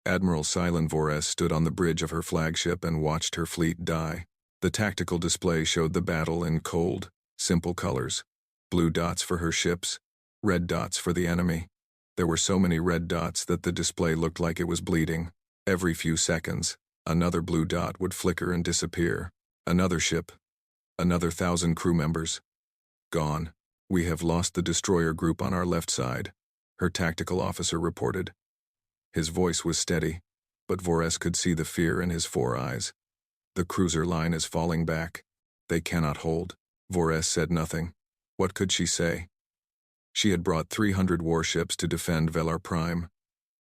Admiral Silent Vores stood on the bridge of her flagship and watched her fleet die. The tactical display showed the battle in cold, simple colors. Blue dots for her ships, red dots for the enemy. There were so many red dots that the display looked like it was bleeding. Every few seconds, another blue dot would flicker and disappear. Another ship. Another 1,000 crew members. Gone. We have lost the destroyer group on our left side, her tactical officer reported. His voice was steady, but Vores could see the fear in his 4 eyes. The cruiser line is falling back. They cannot hold. Vores said nothing. What could she say? She had brought 300 warships to defend Velar Prime.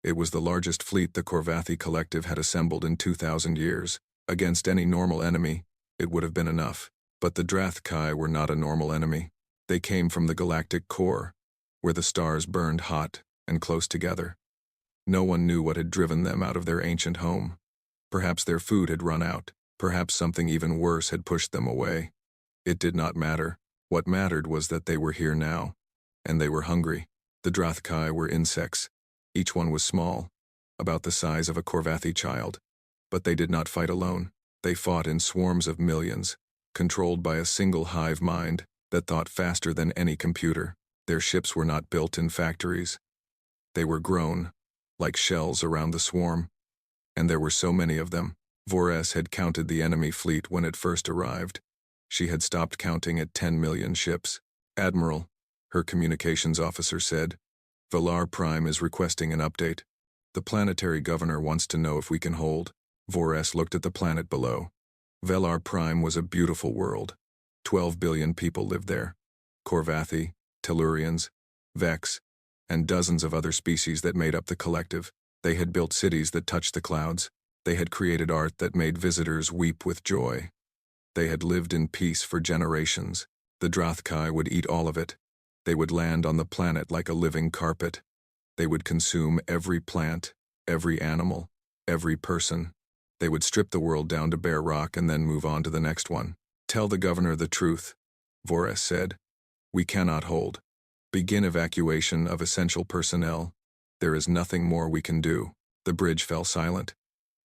It was the largest fleet the Korvathi Collective had assembled in 2,000 years. Against any normal enemy, it would have been enough. But the Drathkai were not a normal enemy. They came from the galactic core, where the stars burned hot and close together. No one knew what had driven them out of their ancient home. Perhaps their food had run out. Perhaps something even worse had pushed them away. It did not matter. What mattered was that they were here now. And they were hungry. The Drathkai were insects. Each one was small, about the size of a Korvathi child. But they did not fight alone. They fought in swarms of millions, controlled by a single hive mind that thought faster than any computer. Their ships were not built in factories. They were grown, like shells around the swarm. And there were so many of them. Vores had counted the enemy fleet when it first arrived. She had stopped counting at 10 million ships. Admiral, her communications officer said, Velar Prime is requesting an update. The planetary governor wants to know if we can hold. Vores looked at the planet below. Velar Prime was a beautiful world. 12 billion people lived there. Korvathi, Tellurians, Vex, and dozens of other species that made up the collective. They had built cities that touched the clouds. They had created art that made visitors weep with joy. They had lived in peace for generations. The Drathkai would eat all of it. They would land on the planet like a living carpet. They would consume every plant, every animal, every person. They would strip the world down to bare rock and then move on to the next one. Tell the governor the truth, Vores said. We cannot hold. Begin evacuation of essential personnel. There is nothing more we can do. The bridge fell silent.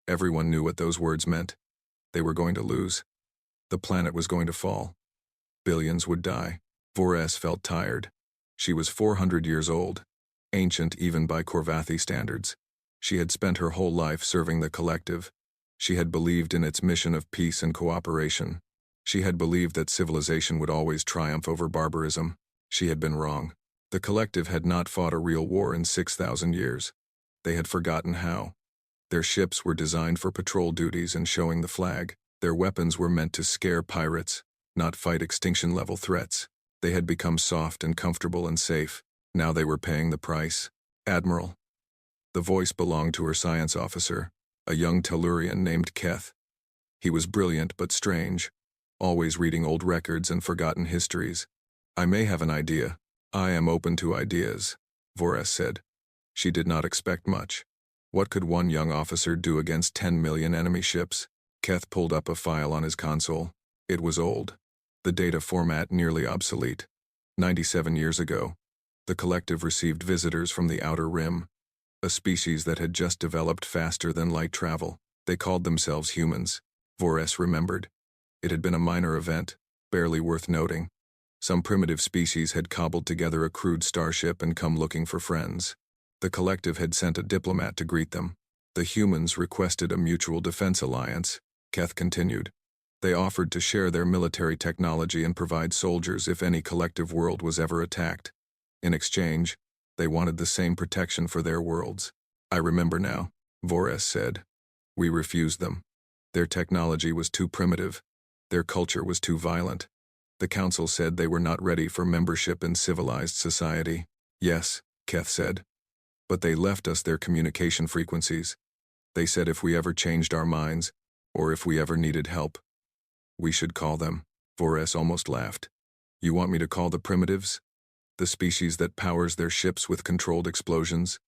Everyone knew what those words meant. They were going to lose. The planet was going to fall. Billions would die. Vores felt tired. She was 400 years old, ancient even by Korvathi standards. She had spent her whole life serving the collective. She had believed in its mission of peace and cooperation. She had believed that civilization would always triumph over barbarism. She had been wrong. The collective had not fought a real war in 6,000 years. They had forgotten how. Their ships were designed for patrol duties and showing the flag. Their weapons were meant to scare pirates, not fight extinction-level threats. They had become soft and comfortable and safe. Now they were paying the price. Admiral. The voice belonged to her science officer, a young Tellurian named Keth. He was brilliant but strange, always reading old records and forgotten histories. I may have an idea. I am open to ideas, Vores said. She did not expect much. What could one young officer do against 10 million enemy ships? Keth pulled up a file on his console. It was old. The data format nearly obsolete. 97 years ago, the collective received visitors from the Outer Rim, a species that had just developed faster than light travel. They called themselves humans. Vores remembered. It had been a minor event, barely worth noting. Some primitive species had cobbled together a crude starship and come looking for friends. The collective had sent a diplomat to greet them. The humans requested a mutual defense alliance, Keth continued. They offered to share their military technology and provide soldiers if any collective world was ever attacked. In exchange, they wanted the same protection for their worlds. I remember now, Vores said. We refused them. Their technology was too primitive. Their culture was too violent. The council said they were not ready for membership in civilized society. Yes, Keth said. But they left us their communication frequencies. They said if we ever changed our minds, or if we ever needed help, we should call them. Vores almost laughed. You want me to call the primitives? The species that powers their ships with controlled explosions?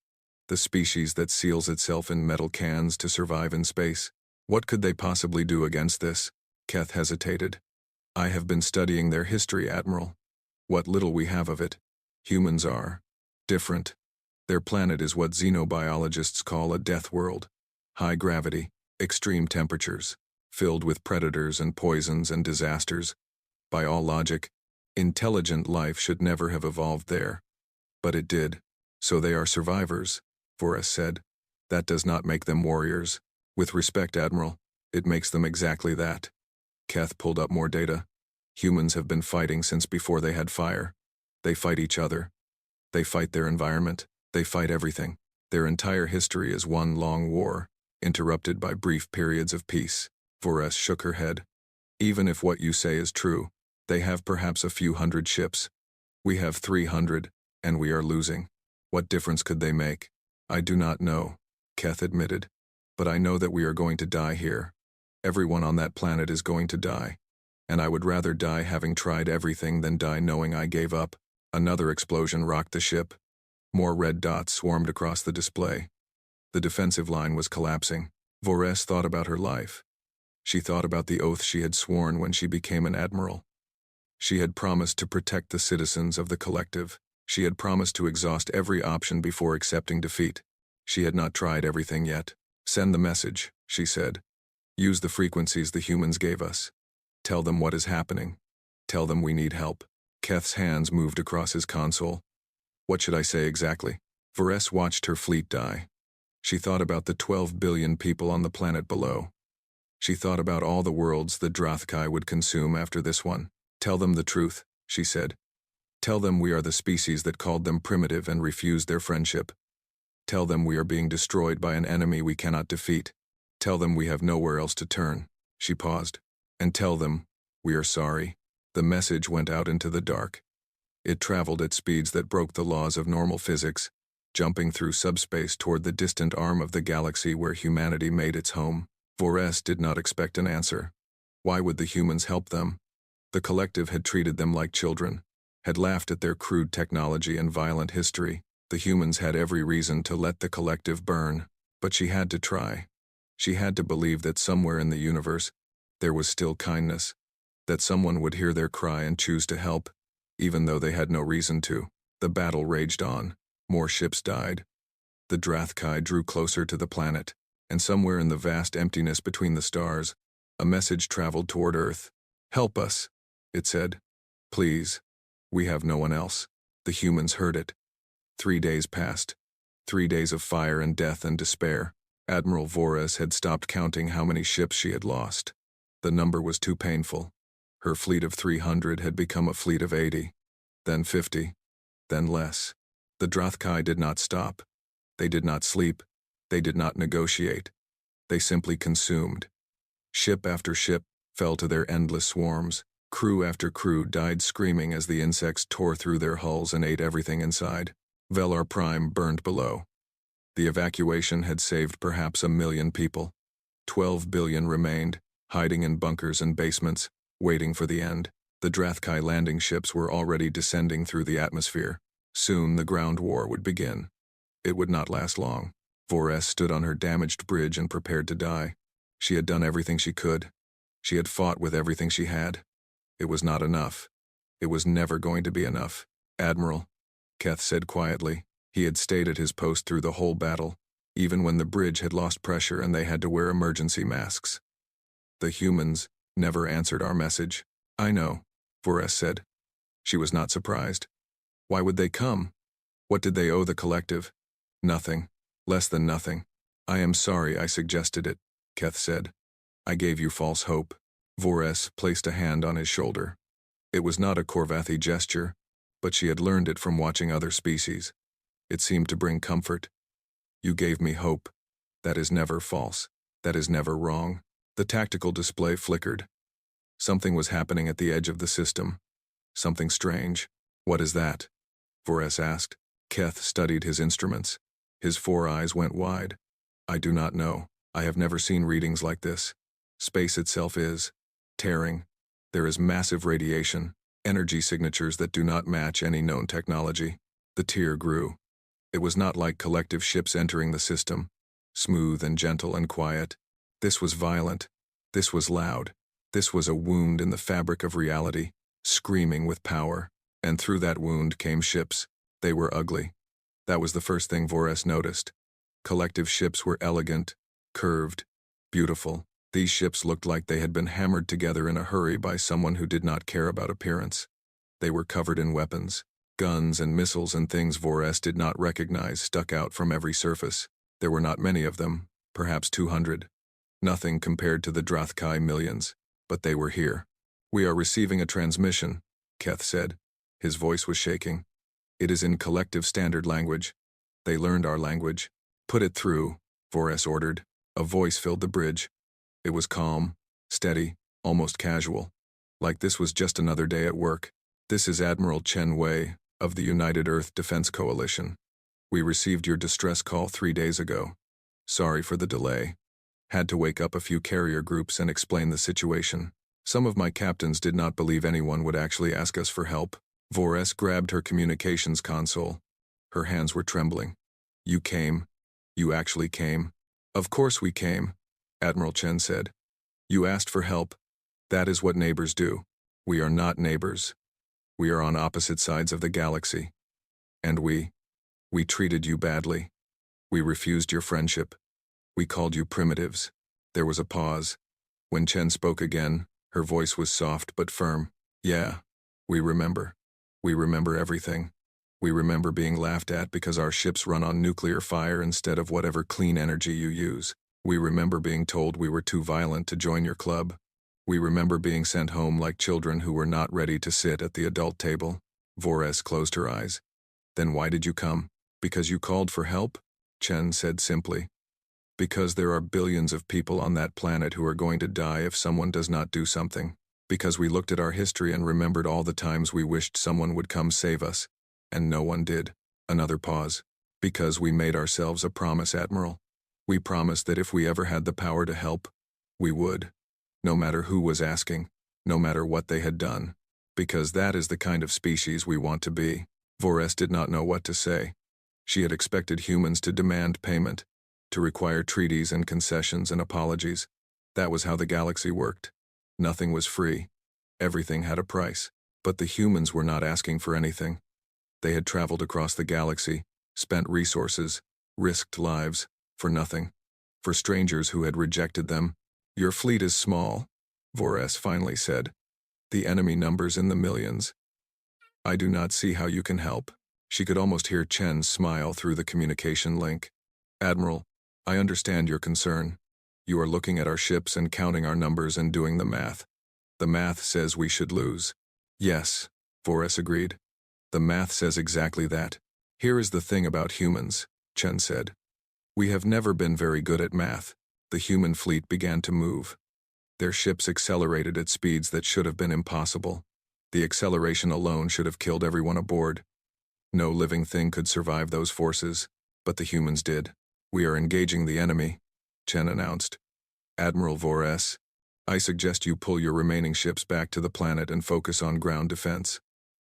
The species that seals itself in metal cans to survive in space? What could they possibly do against this? Keth hesitated. I have been studying their history, Admiral. What little we have of it. Humans are different. Their planet is what xenobiologists call a death world. High gravity, extreme temperatures, filled with predators and poisons and disasters. By all logic, intelligent life should never have evolved there. But it did. So they are survivors, Voras said. That does not make them warriors. With respect, Admiral, it makes them exactly that. Keth pulled up more data. Humans have been fighting since before they had fire. They fight each other. They fight their environment. They fight everything. Their entire history is one long war, interrupted by brief periods of peace. Voras shook her head. Even if what you say is true, they have perhaps a few hundred ships. We have 300, and we are losing. What difference could they make? I do not know, Keth admitted. But I know that we are going to die here. Everyone on that planet is going to die. And I would rather die having tried everything than die knowing I gave up. Another explosion rocked the ship. More red dots swarmed across the display. The defensive line was collapsing. Voras thought about her life. She thought about the oath she had sworn when she became an admiral. She had promised to protect the citizens of the collective. She had promised to exhaust every option before accepting defeat. She had not tried everything yet. Send the message, she said. Use the frequencies the humans gave us. Tell them what is happening. Tell them we need help. Keth's hands moved across his console. What should I say exactly? Voras watched her fleet die. She thought about the 12 billion people on the planet below. She thought about all the worlds the Drothkai would consume after this one. Tell them the truth, she said. Tell them we are the species that called them primitive and refused their friendship. Tell them we are being destroyed by an enemy we cannot defeat. Tell them we have nowhere else to turn. She paused. And tell them, we are sorry. The message went out into the dark. It traveled at speeds that broke the laws of normal physics, jumping through subspace toward the distant arm of the galaxy where humanity made its home. Voras did not expect an answer. Why would the humans help them? The collective had treated them like children, had laughed at their crude technology and violent history. The humans had every reason to let the collective burn, but she had to try. She had to believe that somewhere in the universe, there was still kindness, that someone would hear their cry and choose to help, even though they had no reason to. The battle raged on. More ships died. The Drothkai drew closer to the planet, and somewhere in the vast emptiness between the stars, a message traveled toward Earth. Help us, it said. Please. We have no one else. The humans heard it. 3 days passed. 3 days of fire and death and despair. Admiral Voras had stopped counting how many ships she had lost. The number was too painful. Her fleet of 300 had become a fleet of 80, then 50, then less. The Drothkai did not stop. They did not sleep. They did not negotiate. They simply consumed. Ship after ship fell to their endless swarms. Crew after crew died screaming as the insects tore through their hulls and ate everything inside. Velar Prime burned below. The evacuation had saved perhaps 1 million people. 12 billion remained, hiding in bunkers and basements, waiting for the end. The Drothkai landing ships were already descending through the atmosphere. Soon the ground war would begin. It would not last long. Voras stood on her damaged bridge and prepared to die. She had done everything she could. She had fought with everything she had. It was not enough. It was never going to be enough. Admiral, Keth said quietly. He had stayed at his post through the whole battle, even when the bridge had lost pressure and they had to wear emergency masks. The humans never answered our message. I know, Voras said. She was not surprised. Why would they come? What did they owe the collective? Nothing. Less than nothing. I am sorry I suggested it, Keth said. I gave you false hope. Voras placed a hand on his shoulder. It was not a Korvathi gesture, but she had learned it from watching other species. It seemed to bring comfort. You gave me hope. That is never false. That is never wrong. The tactical display flickered. Something was happening at the edge of the system. Something strange. What is that? Voras asked. Keth studied his instruments. His 4 eyes went wide. I do not know. I have never seen readings like this. Space itself is tearing. There is massive radiation, energy signatures that do not match any known technology. The tear grew. It was not like collective ships entering the system, smooth and gentle and quiet. This was violent. This was loud. This was a wound in the fabric of reality, screaming with power. And through that wound came ships. They were ugly. That was the first thing Vores noticed. Collective ships were elegant, curved, beautiful. These ships looked like they had been hammered together in a hurry by someone who did not care about appearance. They were covered in weapons. Guns and missiles and things Vores did not recognize stuck out from every surface. There were not many of them, perhaps 200. Nothing compared to the Drathkai millions, but they were here. "We are receiving a transmission," Keth said. His voice was shaking. "It is in collective standard language." They learned our language. "Put it through," Vores ordered. A voice filled the bridge. It was calm, steady, almost casual. Like this was just another day at work. "This is Admiral Chen Wei of the United Earth Defense Coalition. We received your distress call 3 days ago. Sorry for the delay. Had to wake up a few carrier groups and explain the situation. Some of my captains did not believe anyone would actually ask us for help." Vores grabbed her communications console. Her hands were trembling. "You came. You actually came." "Of course we came," Admiral Chen said. "You asked for help. That is what neighbors do. We are not neighbors. We are on opposite sides of the galaxy. And we treated you badly. We refused your friendship. We called you primitives." There was a pause. When Chen spoke again, her voice was soft but firm. "Yeah, we remember. We remember everything. We remember being laughed at because our ships run on nuclear fire instead of whatever clean energy you use. We remember being told we were too violent to join your club. We remember being sent home like children who were not ready to sit at the adult table." Vores closed her eyes. "Then why did you come?" "Because you called for help," Chen said simply. "Because there are billions of people on that planet who are going to die if someone does not do something. Because we looked at our history and remembered all the times we wished someone would come save us, and no one did." Another pause. "Because we made ourselves a promise, Admiral. We promised that if we ever had the power to help, we would. No matter who was asking, no matter what they had done. Because that is the kind of species we want to be." Vores did not know what to say. She had expected humans to demand payment, to require treaties and concessions and apologies. That was how the galaxy worked. Nothing was free. Everything had a price. But the humans were not asking for anything. They had traveled across the galaxy, spent resources, risked lives, for nothing. For strangers who had rejected them. "Your fleet is small," Vores finally said. "The enemy numbers in the millions. I do not see how you can help." She could almost hear Chen smile through the communication link. "Admiral, I understand your concern. You are looking at our ships and counting our numbers and doing the math. The math says we should lose." "Yes," Vores agreed. "The math says exactly that. Here is the thing about humans," Chen said. "We have never been very good at math." The human fleet began to move. Their ships accelerated at speeds that should have been impossible. The acceleration alone should have killed everyone aboard. No living thing could survive those forces, but the humans did. "We are engaging the enemy," Chen announced. "Admiral Vores, I suggest you pull your remaining ships back to the planet and focus on ground defense.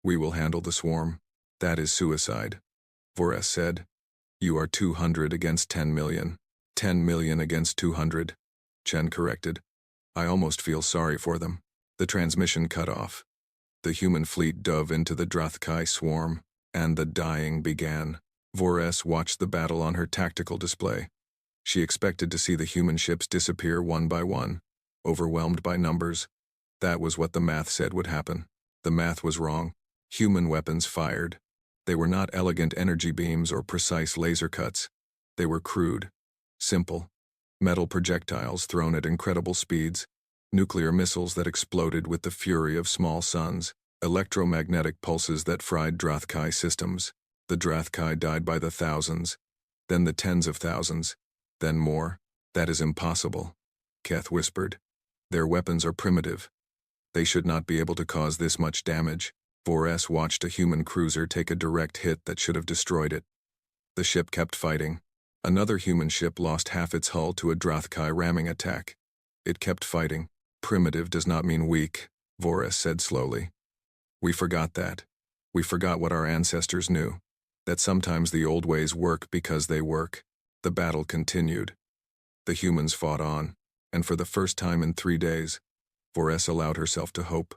We will handle the swarm." "That is suicide," Vores said. "You are 200 against 10 million. 10 million against 200, Chen corrected. "I almost feel sorry for them." The transmission cut off. The human fleet dove into the Drathkai swarm, and the dying began. Vores watched the battle on her tactical display. She expected to see the human ships disappear one by one, overwhelmed by numbers. That was what the math said would happen. The math was wrong. Human weapons fired. They were not elegant energy beams or precise laser cuts. They were crude, simple, metal projectiles thrown at incredible speeds, nuclear missiles that exploded with the fury of small suns, electromagnetic pulses that fried Drathkai systems. The Drathkai died by the thousands, then the tens of thousands, then more. "That is impossible," Keth whispered. "Their weapons are primitive. They should not be able to cause this much damage." Vores watched a human cruiser take a direct hit that should have destroyed it. The ship kept fighting. Another human ship lost half its hull to a Drathkai ramming attack. It kept fighting. "Primitive does not mean weak," Vores said slowly. "We forgot that. We forgot what our ancestors knew. That sometimes the old ways work because they work." The battle continued. The humans fought on, and for the first time in 3 days, Vores allowed herself to hope.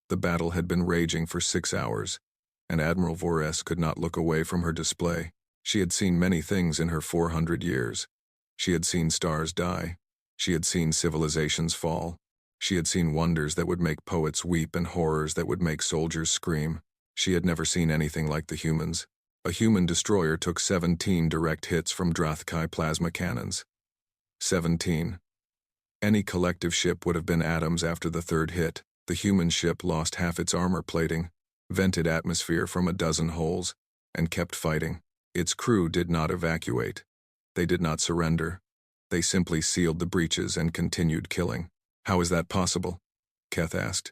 The battle had been raging for 6 hours, and Admiral Vores could not look away from her display. She had seen many things in her 400 years. She had seen stars die. She had seen civilizations fall. She had seen wonders that would make poets weep and horrors that would make soldiers scream. She had never seen anything like the humans. A human destroyer took 17 direct hits from Drathkai plasma cannons. 17. Any collective ship would have been atoms after the third hit. The human ship lost half its armor plating, vented atmosphere from a dozen holes, and kept fighting. Its crew did not evacuate. They did not surrender. They simply sealed the breaches and continued killing. How is that possible? Keth asked.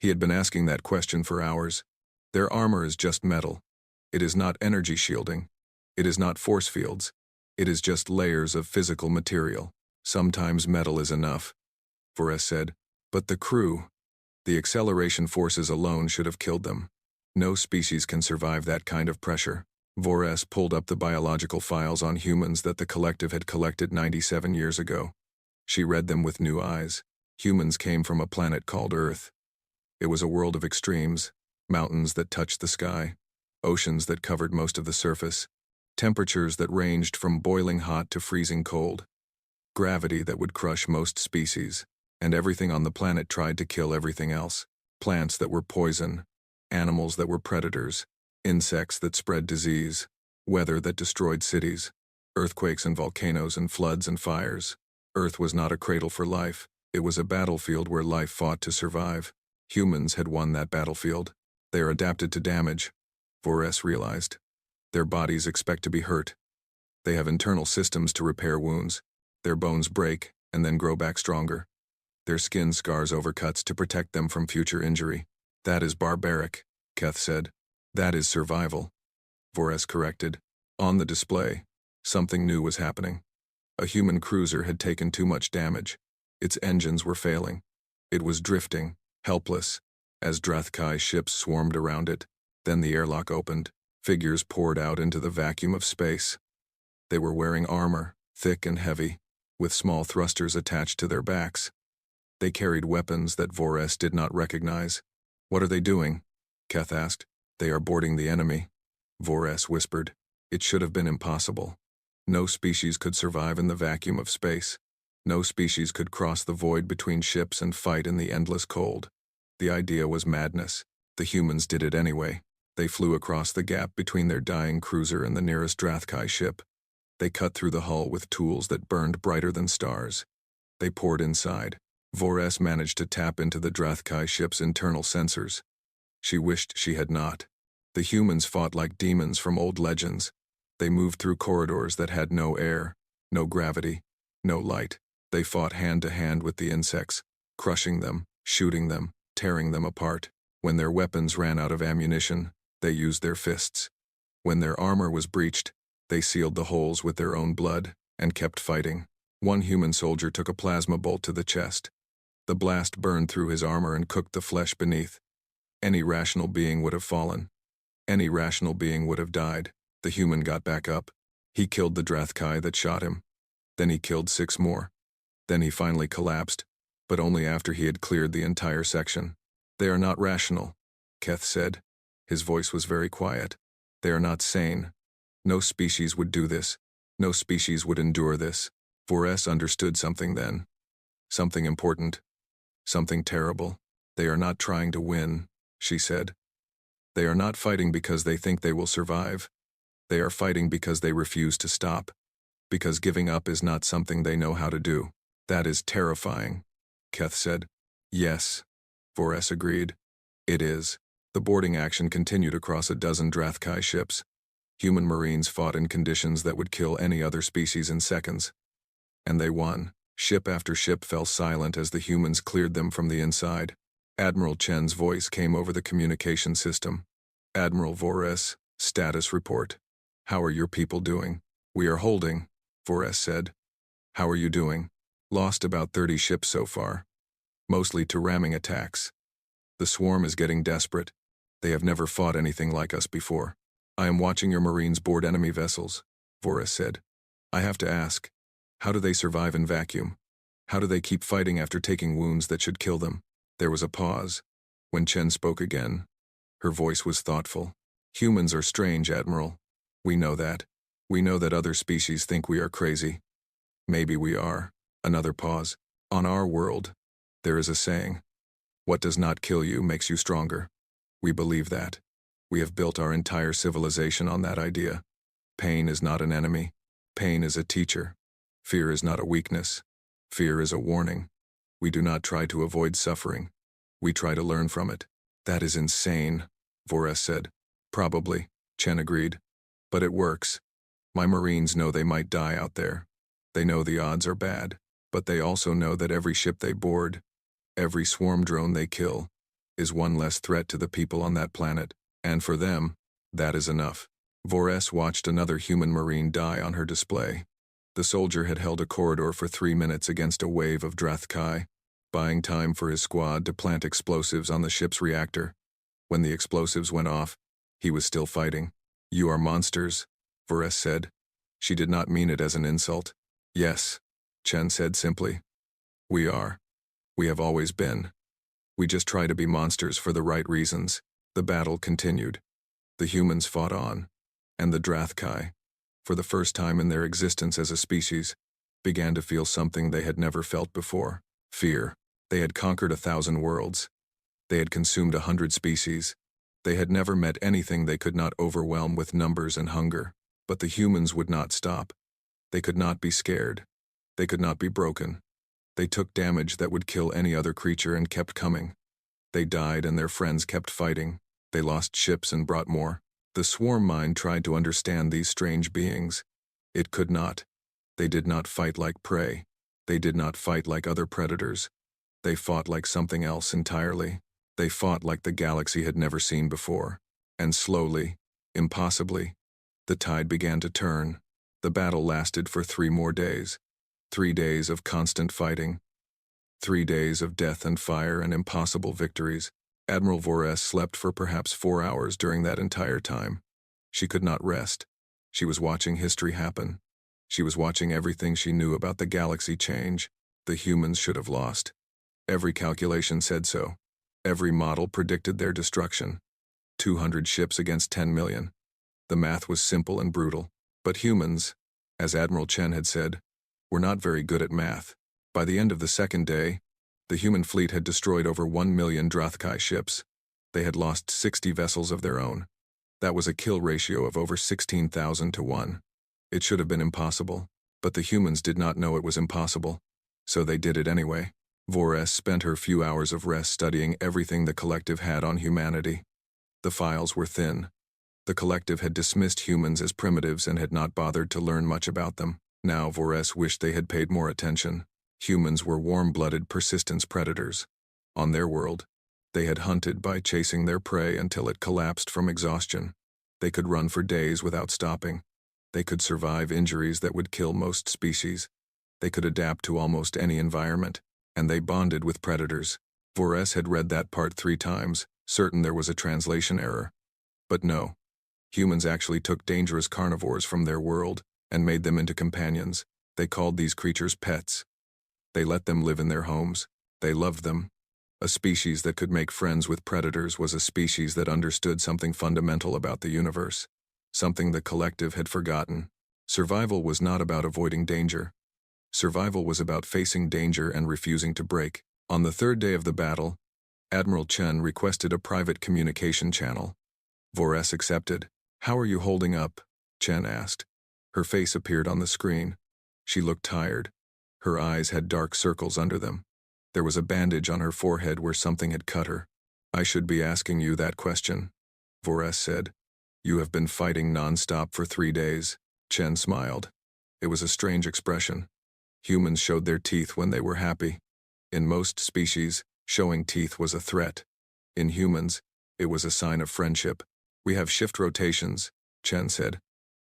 He had been asking that question for hours. Their armor is just metal. It is not energy shielding. It is not force fields. It is just layers of physical material. Sometimes metal is enough, Vores said. But the crew, the acceleration forces alone should have killed them. No species can survive that kind of pressure. Vores pulled up the biological files on humans that the collective had collected 97 years ago. She read them with new eyes. Humans came from a planet called Earth. It was a world of extremes, mountains that touched the sky, oceans that covered most of the surface, temperatures that ranged from boiling hot to freezing cold, gravity that would crush most species, and everything on the planet tried to kill everything else. Plants that were poison, animals that were predators, insects that spread disease, weather that destroyed cities, earthquakes and volcanoes and floods and fires. Earth was not a cradle for life. It was a battlefield where life fought to survive. Humans had won that battlefield. They are adapted to damage, Vores realized. Their bodies expect to be hurt. They have internal systems to repair wounds. Their bones break and then grow back stronger. Their skin scars over cuts to protect them from future injury. That is barbaric, Keth said. That is survival, Vores corrected. On the display, something new was happening. A human cruiser had taken too much damage. Its engines were failing. It was drifting, helpless, as Drathkai ships swarmed around it. Then the airlock opened. Figures poured out into the vacuum of space. They were wearing armor, thick and heavy, with small thrusters attached to their backs. They carried weapons that Vores did not recognize. What are they doing? Keth asked. They are boarding the enemy, Vores whispered. It should have been impossible. No species could survive in the vacuum of space. No species could cross the void between ships and fight in the endless cold. The idea was madness. The humans did it anyway. They flew across the gap between their dying cruiser and the nearest Drathkai ship. They cut through the hull with tools that burned brighter than stars. They poured inside. Vores managed to tap into the Drathkai ship's internal sensors. She wished she had not. The humans fought like demons from old legends. They moved through corridors that had no air, no gravity, no light. They fought hand to hand with the insects, crushing them, shooting them, tearing them apart. When their weapons ran out of ammunition, they used their fists. When their armor was breached, they sealed the holes with their own blood and kept fighting. One human soldier took a plasma bolt to the chest. The blast burned through his armor and cooked the flesh beneath. Any rational being would have fallen. Any rational being would have died. The human got back up. He killed the Drathkai that shot him. Then he killed 6 more. Then he finally collapsed, but only after he had cleared the entire section. They are not rational, Keth said. His voice was very quiet. They are not sane. No species would do this. No species would endure this. Vores understood something then. Something important. Something terrible. They are not trying to win, she said. They are not fighting because they think they will survive. They are fighting because they refuse to stop. Because giving up is not something they know how to do. That is terrifying, Keth said. Yes, Vores agreed. It is. The boarding action continued across a dozen Drathkai ships. Human marines fought in conditions that would kill any other species in seconds. And they won. Ship after ship fell silent as the humans cleared them from the inside. Admiral Chen's voice came over the communication system. Admiral Vores, status report. How are your people doing? We are holding, Vores said. How are you doing? Lost about 30 ships so far. Mostly to ramming attacks. The swarm is getting desperate. They have never fought anything like us before. I am watching your Marines board enemy vessels, Vores said. I have to ask, how do they survive in vacuum? How do they keep fighting after taking wounds that should kill them? There was a pause. When Chen spoke again, her voice was thoughtful. Humans are strange, Admiral. We know that. We know that other species think we are crazy. Maybe we are. Another pause. On our world, there is a saying, what does not kill you makes you stronger. We believe that. We have built our entire civilization on that idea. Pain is not an enemy. Pain is a teacher. Fear is not a weakness. Fear is a warning. We do not try to avoid suffering. We try to learn from it. That is insane, Vores said. Probably, Chen agreed. But it works. My Marines know they might die out there. They know the odds are bad, but they also know that every ship they board, every swarm drone they kill, is one less threat to the people on that planet, and for them, that is enough. Vores watched another human Marine die on her display. The soldier had held a corridor for 3 minutes against a wave of Drathkai, buying time for his squad to plant explosives on the ship's reactor. When the explosives went off, he was still fighting. You are monsters, Vores said. She did not mean it as an insult. Yes, Chen said simply. We are. We have always been. We just try to be monsters for the right reasons. The battle continued. The humans fought on, and the Drathkai, for the first time in their existence as a species, began to feel something they had never felt before. Fear. They had conquered 1,000 worlds. They had consumed 100 species. They had never met anything they could not overwhelm with numbers and hunger. But the humans would not stop. They could not be scared. They could not be broken. They took damage that would kill any other creature and kept coming. They died and their friends kept fighting. They lost ships and brought more. The swarm mind tried to understand these strange beings. It could not. They did not fight like prey. They did not fight like other predators. They fought like something else entirely. They fought like the galaxy had never seen before. And slowly, impossibly, the tide began to turn. The battle lasted for 3 more days. 3 days of constant fighting. 3 days of death and fire and impossible victories. Admiral Vores slept for perhaps 4 hours during that entire time. She could not rest. She was watching history happen. She was watching everything she knew about the galaxy change. The humans should have lost. Every calculation said so. Every model predicted their destruction. 200 ships against 10 million. The math was simple and brutal. But humans, as Admiral Chen had said, were not very good at math. By the end of the second day, the human fleet had destroyed over 1 million Drathkai ships. They had lost 60 vessels of their own. That was a kill ratio of over 16,000 to 1. It should have been impossible, but the humans did not know it was impossible, so they did it anyway. Vores spent her few hours of rest studying everything the collective had on humanity. The files were thin. The collective had dismissed humans as primitives and had not bothered to learn much about them. Now Vores wished they had paid more attention. Humans were warm-blooded persistence predators. On their world, they had hunted by chasing their prey until it collapsed from exhaustion. They could run for days without stopping. They could survive injuries that would kill most species. They could adapt to almost any environment, and they bonded with predators. Vores had read that part 3 times, certain there was a translation error. But no. Humans actually took dangerous carnivores from their world and made them into companions. They called these creatures pets. They let them live in their homes. They loved them. A species that could make friends with predators was a species that understood something fundamental about the universe, something the collective had forgotten. Survival was not about avoiding danger. Survival was about facing danger and refusing to break. On the 3rd day of the battle, Admiral Chen requested a private communication channel. Vores accepted. How are you holding up? Chen asked. Her face appeared on the screen. She looked tired. Her eyes had dark circles under them. There was a bandage on her forehead where something had cut her. I should be asking you that question, Vores said. You have been fighting non-stop for 3 days. Chen smiled. It was a strange expression. Humans showed their teeth when they were happy. In most species, showing teeth was a threat. In humans, it was a sign of friendship. We have shift rotations, Chen said.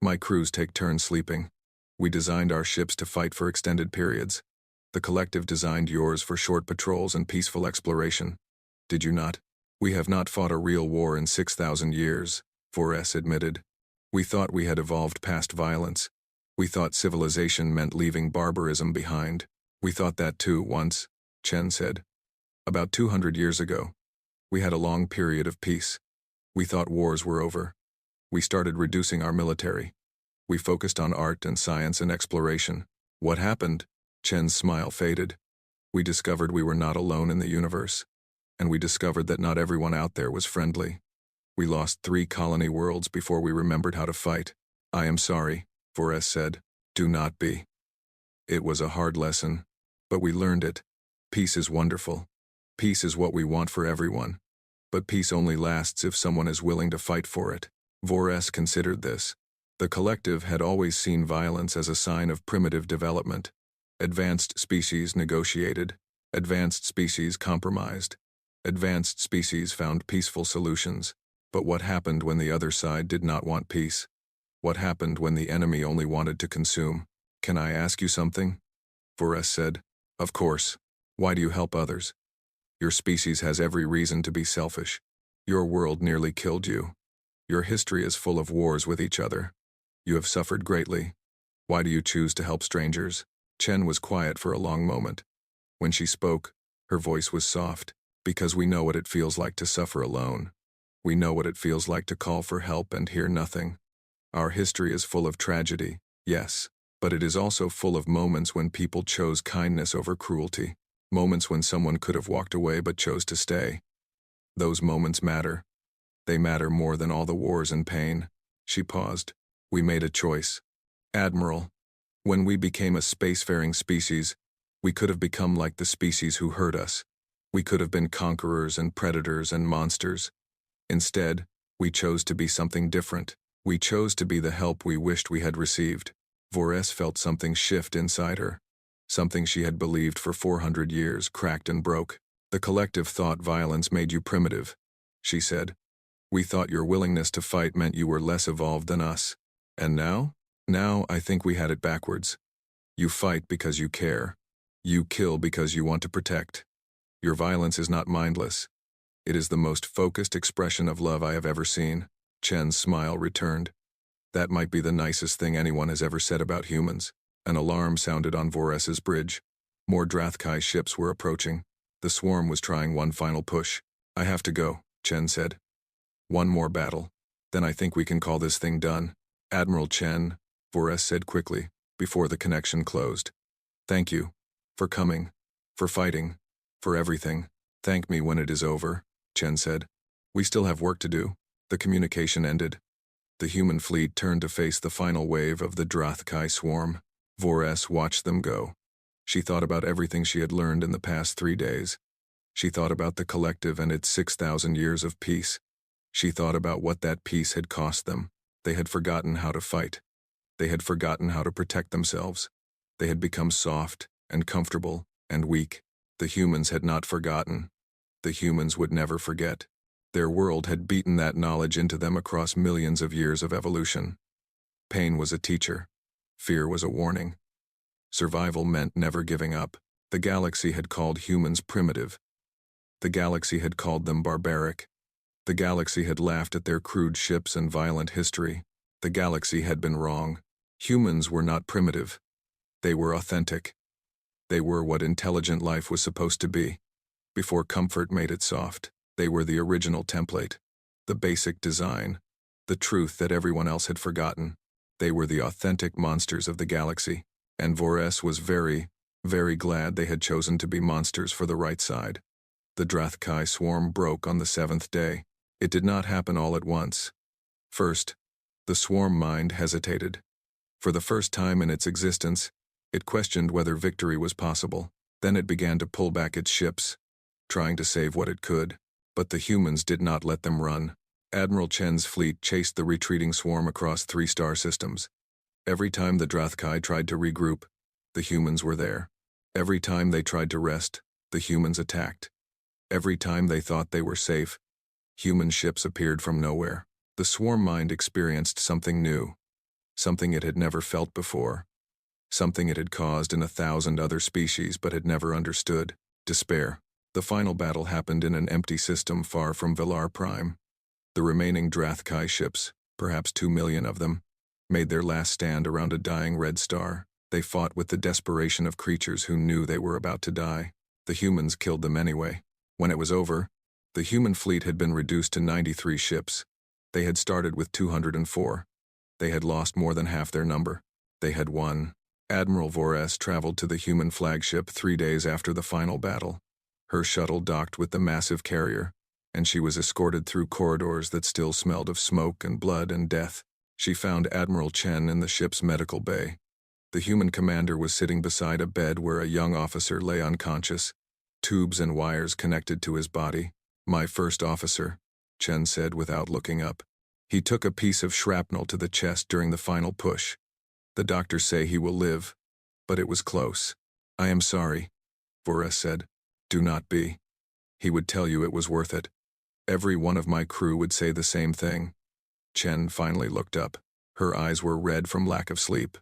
My crews take turns sleeping. We designed our ships to fight for extended periods. The collective designed yours for short patrols and peaceful exploration. Did you not? We have not fought a real war in 6,000 years, Vores admitted. We thought we had evolved past violence. We thought civilization meant leaving barbarism behind. We thought that too once, Chen said. About 200 years ago. We had a long period of peace. We thought wars were over. We started reducing our military. We focused on art and science and exploration. What happened? Chen's smile faded. We discovered we were not alone in the universe. And we discovered that not everyone out there was friendly. We lost 3 colony worlds before we remembered how to fight. I am sorry, Vores said. Do not be. It was a hard lesson, but we learned it. Peace is wonderful. Peace is what we want for everyone. But peace only lasts if someone is willing to fight for it. Vores considered this. The collective had always seen violence as a sign of primitive development. Advanced species negotiated. Advanced species compromised. Advanced species found peaceful solutions. But what happened when the other side did not want peace? What happened when the enemy only wanted to consume? Can I ask you something? Vores said. Of course. Why do you help others? Your species has every reason to be selfish. Your world nearly killed you. Your history is full of wars with each other. You have suffered greatly. Why do you choose to help strangers? Chen was quiet for a long moment. When she spoke, her voice was soft. Because we know what it feels like to suffer alone. We know what it feels like to call for help and hear nothing. Our history is full of tragedy, yes, but it is also full of moments when people chose kindness over cruelty. Moments when someone could have walked away but chose to stay. Those moments matter. They matter more than all the wars and pain. She paused. We made a choice. Admiral, when we became a spacefaring species, we could have become like the species who hurt us. We could have been conquerors and predators and monsters. Instead, we chose to be something different. We chose to be the help we wished we had received. Vores felt something shift inside her. Something she had believed for 400 years cracked and broke. The collective thought violence made you primitive, she said. We thought your willingness to fight meant you were less evolved than us. And now? Now I think we had it backwards. You fight because you care. You kill because you want to protect. Your violence is not mindless. It is the most focused expression of love I have ever seen. Chen's smile returned. That might be the nicest thing anyone has ever said about humans. An alarm sounded on Vores's bridge. More Drathkai ships were approaching. The swarm was trying one final push. I have to go, Chen said. One more battle. Then I think we can call this thing done. Admiral Chen, Vores said quickly, before the connection closed. Thank you. For coming. For fighting. For everything. Thank me when it is over, Chen said. We still have work to do. The communication ended. The human fleet turned to face the final wave of the Drathkai swarm. Vores watched them go. She thought about everything she had learned in the past 3 days. She thought about the collective and its 6,000 years of peace. She thought about what that peace had cost them. They had forgotten how to fight. They had forgotten how to protect themselves. They had become soft and comfortable and weak. The humans had not forgotten. The humans would never forget. Their world had beaten that knowledge into them across millions of years of evolution. Pain was a teacher. Fear was a warning. Survival meant never giving up. The galaxy had called humans primitive. The galaxy had called them barbaric. The galaxy had laughed at their crude ships and violent history. The galaxy had been wrong. Humans were not primitive. They were authentic. They were what intelligent life was supposed to be. Before comfort made it soft, they were the original template, the basic design, the truth that everyone else had forgotten. They were the authentic monsters of the galaxy, and Vores was very, very glad they had chosen to be monsters for the right side. The Drathkai swarm broke on the 7th day. It did not happen all at once. First, the swarm mind hesitated. For the first time in its existence, it questioned whether victory was possible. Then it began to pull back its ships, trying to save what it could. But the humans did not let them run. Admiral Chen's fleet chased the retreating swarm across 3 star systems. Every time the Drathkai tried to regroup, the humans were there. Every time they tried to rest, the humans attacked. Every time they thought they were safe, human ships appeared from nowhere. The swarm mind experienced something new, something it had never felt before, something it had caused in 1,000 other species but had never understood: despair. The final battle happened in an empty system far from Villar Prime. The remaining Drathkai ships, perhaps 2 million of them, made their last stand around a dying red star. They fought with the desperation of creatures who knew they were about to die. The humans killed them anyway. When it was over, the human fleet had been reduced to 93 ships. They had started with 204. They had lost more than half their number. They had won. Admiral Vores traveled to the human flagship 3 days after the final battle. Her shuttle docked with the massive carrier, and she was escorted through corridors that still smelled of smoke and blood and death. She found Admiral Chen in the ship's medical bay. The human commander was sitting beside a bed where a young officer lay unconscious, tubes and wires connected to his body. "My first officer," Chen said without looking up. "He took a piece of shrapnel to the chest during the final push. The doctors say he will live, but it was close." "I am sorry," Vores said. "Do not be. He would tell you it was worth it. Every one of my crew would say the same thing." Chen finally looked up. Her eyes were red from lack of sleep.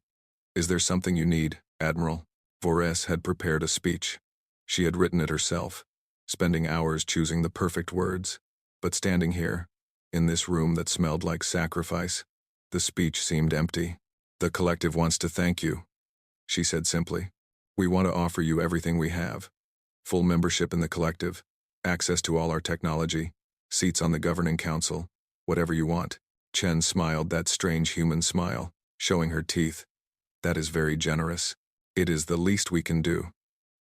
"Is there something you need, Admiral?" Vores had prepared a speech. She had written it herself, spending hours choosing the perfect words. But standing here, in this room that smelled like sacrifice, the speech seemed empty. "The collective wants to thank you," she said simply. "We want to offer you everything we have. Full membership in the collective, access to all our technology, seats on the governing council, whatever you want." Chen smiled that strange human smile, showing her teeth. "That is very generous. It is the least we can do.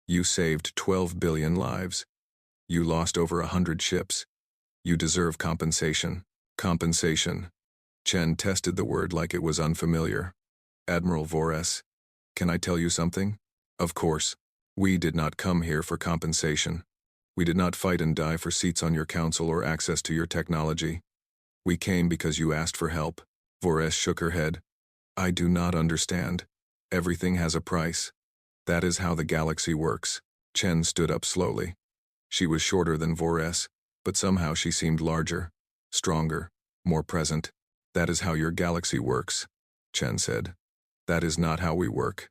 You saved 12 billion lives. You lost over 100 ships. You deserve compensation." Compensation. Chen tested the word like it was unfamiliar. "Admiral Vores, can I tell you something?" "Of course. We did not come here for compensation. We did not fight and die for seats on your council or access to your technology. We came because you asked for help." Vores shook her head. "I do not understand. Everything has a price. That is how the galaxy works." Chen stood up slowly. She was shorter than Vores, but somehow she seemed larger, stronger, more present. "That is how your galaxy works," Chen said. "That is not how we work.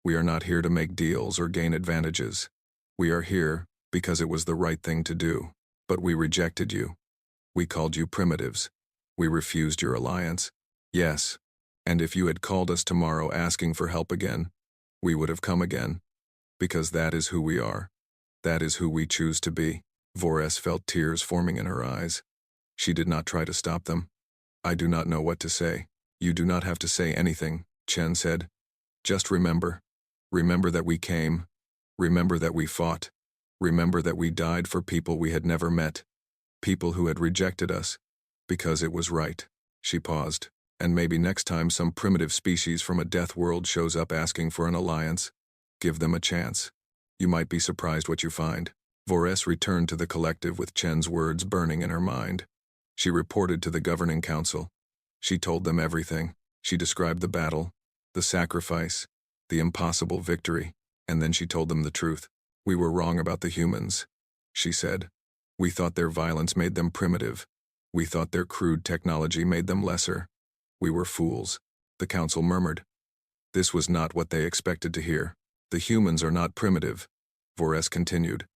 We are not here to make deals or gain advantages. We are here because it was the right thing to do. But we rejected you. We called you primitives. We refused your alliance. Yes, and if you had called us tomorrow asking for help again, we would have come again. Because that is who we are. That is who we choose to be." Vores felt tears forming in her eyes. She did not try to stop them. "I do not know what to say." "You do not have to say anything," Chen said. "Just remember. Remember that we came. Remember that we fought. Remember that we died for people we had never met. People who had rejected us. Because it was right." She paused. "And maybe next time some primitive species from a death world shows up asking for an alliance, give them a chance. You might be surprised what you find." Vores returned to the collective with Chen's words burning in her mind. She reported to the governing council. She told them everything. She described the battle, the sacrifice, the impossible victory, and then she told them the truth. "We were wrong about the humans," she said. "We thought their violence made them primitive. We thought their crude technology made them lesser. We were fools." The council murmured. This was not what they expected to hear. "The humans are not primitive," Vores continued.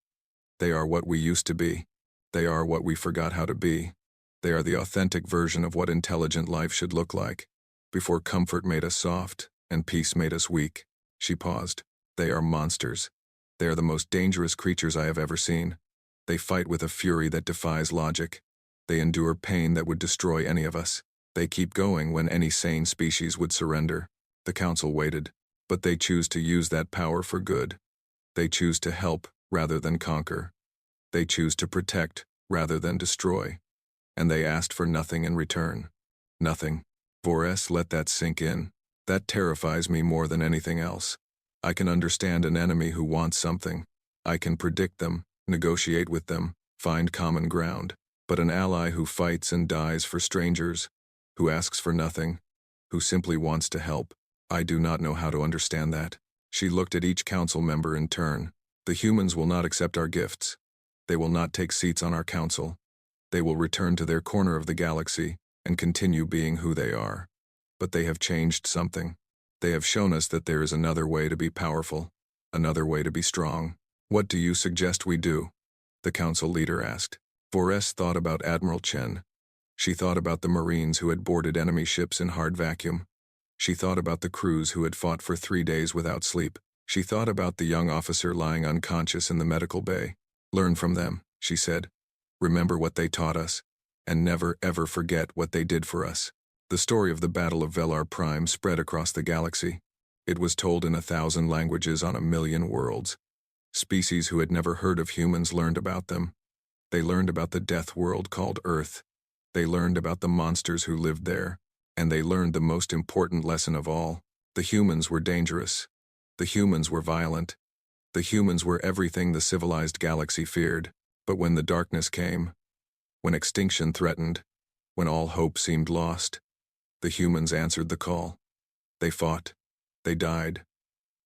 "They are what we used to be. They are what we forgot how to be. They are the authentic version of what intelligent life should look like, before comfort made us soft and peace made us weak." She paused. "They are monsters. They are the most dangerous creatures I have ever seen. They fight with a fury that defies logic. They endure pain that would destroy any of us. They keep going when any sane species would surrender." The council waited, but they choose to use that power for good. They choose to help rather than conquer. They choose to protect rather than destroy. And they asked for nothing in return. Nothing. Vores let that sink in. That terrifies me more than anything else. I can understand an enemy who wants something. I can predict them, negotiate with them, find common ground. But an ally who fights and dies for strangers, who asks for nothing, who simply wants to help, I do not know how to understand that. She looked at each council member in turn. "The humans will not accept our gifts. They will not take seats on our council. They will return to their corner of the galaxy and continue being who they are. But they have changed something. They have shown us that there is another way to be powerful, another way to be strong. What do you suggest we do?" the council leader asked. Vores thought about Admiral Chen. She thought about the Marines who had boarded enemy ships in hard vacuum. She thought about the crews who had fought for 3 days without sleep. She thought about the young officer lying unconscious in the medical bay. "Learn from them," she said. "Remember what they taught us, and never ever forget what they did for us." The story of the Battle of Velar Prime spread across the galaxy. It was told in 1,000 languages on 1,000,000 worlds. Species who had never heard of humans learned about them. They learned about the death world called Earth. They learned about the monsters who lived there. And they learned the most important lesson of all. The humans were dangerous. The humans were violent. The humans were everything the civilized galaxy feared. But when the darkness came, when extinction threatened, when all hope seemed lost, the humans answered the call. They fought. They died.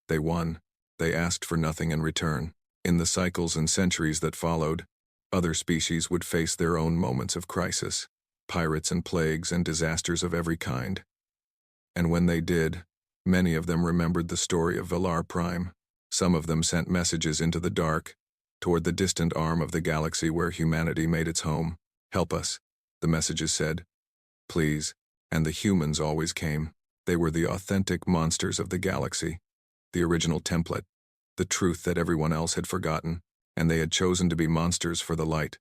They won. They asked for nothing in return. In the cycles and centuries that followed, other species would face their own moments of crisis, pirates and plagues and disasters of every kind. And when they did, many of them remembered the story of Velar Prime. Some of them sent messages into the dark, toward the distant arm of the galaxy where humanity made its home. "Help us," the messages said. "Please." And the humans always came. They were the authentic monsters of the galaxy, the original template, the truth that everyone else had forgotten, and they had chosen to be monsters for the light.